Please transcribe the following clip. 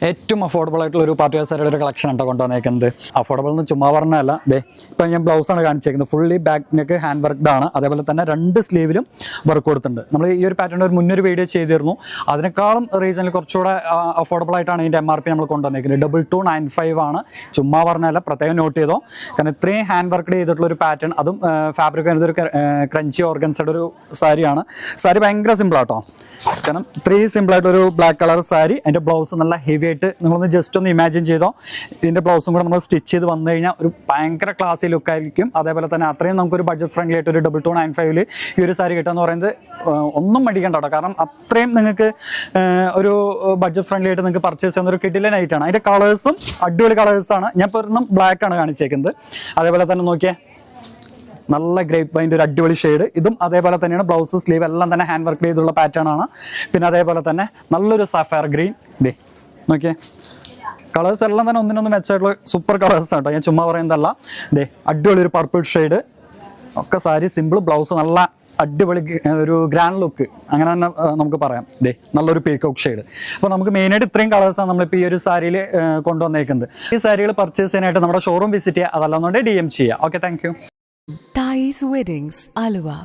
ഏറ്റവും അഫോർഡബിൾ ആയിട്ടുള്ള ഒരു പാർട്ടി വെയർ സാരിയുടെ ഒരു കളക്ഷൻ ഉണ്ടോ കൊണ്ടുവന്നേക്കുന്നത്. അഫോർഡബിൾ എന്ന് ചുമ്മാ പറഞ്ഞല്ല. ഇപ്പം ഞാൻ ബ്ലൗസാണ് കാണിച്ചേക്കുന്നത്. Fully back neck hand worked ആണ്. അതേപോലെ തന്നെ 2 സ്ലീവിലും വർക്ക് കൊടുത്തിട്ടുണ്ട്. നമ്മൾ ഈ ഒരു പാറ്റേൺ ഒരു മുന്നൊരു വീഡിയോ ചെയ്തിരുന്നു. അതിനേക്കാളും റീസണിൽ കുറച്ചുകൂടെ അഫോർഡബിൾ ആയിട്ടാണ് ഇതിൻ്റെ MRP നമ്മൾ കൊണ്ടുവന്നേക്കുന്നത്. 2295 ആണ്. ചുമ്മാ പറഞ്ഞല്ല, പ്രത്യേകം നോട്ട് ചെയ്തോ. കാരണം ഇത്രയും ഹാൻഡ് വർക്ക് ചെയ്തിട്ടുള്ള ഒരു പാറ്റേൺ, അതും ഫാബ്രിക് വരുന്നത് ഒരു ക്രഞ്ചി ഓർഗൻസയുടെ ഒരു സാരിയാണ്. സാരി ഭയങ്കര സിമ്പിളാട്ടോ. കാരണം ഇത്രയും സിമ്പിളായിട്ടൊരു ബ്ലാക്ക് കളർ സാരി, അതിൻ്റെ ബ്ലൗസ് നല്ല ഹെവി ആയിട്ട് നിങ്ങളൊന്ന് ജസ്റ്റ് ഒന്ന് ഇമാജിൻ ചെയ്തോ. ഇതിൻ്റെ ബ്ലൗസും കൂടെ നമ്മൾ സ്റ്റിച്ച് ചെയ്ത് വന്നു കഴിഞ്ഞാൽ ഒരു ഭയങ്കര ക്ലാസി ലുക്കായിരിക്കും. അതേപോലെ തന്നെ അത്രയും നമുക്കൊരു ബഡ്ജറ്റ് ഫ്രണ്ട്ലി ആയിട്ട് ഒരു 2295 ഈ ഒരു സാരി കിട്ടുക എന്ന് പറയുന്നത് ഒന്നും മടിക്കണ്ട കേട്ടോ. കാരണം അത്രയും നിങ്ങൾക്ക് ഒരു ബഡ്ജറ്റ് ഫ്രണ്ട്ലി ആയിട്ട് നിങ്ങൾക്ക് പർച്ചേസ് ചെയ്യുന്ന ഒരു കിടിലൻ ഐറ്റാണ്. അതിൻ്റെ കളേഴ്സും അടിപൊളി കളേഴ്സാണ്. ഞാൻ ഇപ്പോൾ ഒരെണ്ണം ബ്ലാക്ക് ആണ് കാണിച്ചേക്കുന്നത്. അതേപോലെ തന്നെ നോക്കിയേ, നല്ല ഗ്രേപ്പ് വൈൻ്റെ ഒരു അടിപൊളി ഷെയ്ഡ്. ഇതും അതേപോലെ തന്നെയാണ്. ബ്ലൗസ് സ്ലീവ് എല്ലാം തന്നെ ഹാൻഡ് വർക്ക് ചെയ്തുള്ള പാറ്റേൺ ആണ്. പിന്നെ അതേപോലെ തന്നെ നല്ലൊരു സഫയർ ഗ്രീൻ. നോക്കിയേ, കളേഴ്സ് എല്ലാം തന്നെ ഒന്നിനൊന്ന് മെച്ചമായിട്ടുള്ള സൂപ്പർ കളേഴ്സ് ആണ് കേട്ടോ. ഞാൻ ചുമ്മാ പറയുന്നതല്ല. അടിപൊളി ഒരു പർപ്പിൾ ഷെയ്ഡ് ഒക്കെ. സാരി സിമ്പിൾ, ബ്ലൗസ് നല്ല അടിപൊളി ഒരു ഗ്രാൻഡ് ലുക്ക്, അങ്ങനെ തന്നെ നമുക്ക് പറയാം. നല്ലൊരു പീക്കോക്ക് ഷെയ്ഡ്. അപ്പോൾ നമുക്ക് മെയിനായിട്ട് ഇത്രയും കളേഴ്സാണ് നമ്മളിപ്പോൾ ഈ ഒരു സാരിയിൽ കൊണ്ടുവന്നേക്കുന്നത്. ഈ സാരികൾ പർച്ചേസ് ചെയ്യാനായിട്ട് നമ്മുടെ ഷോറൂം വിസിറ്റ് ചെയ്യുക, അതല്ലാന്നുണ്ടെങ്കിൽ DM ചെയ്യുക. Okay, thank you. Thais Weddings, Aluva.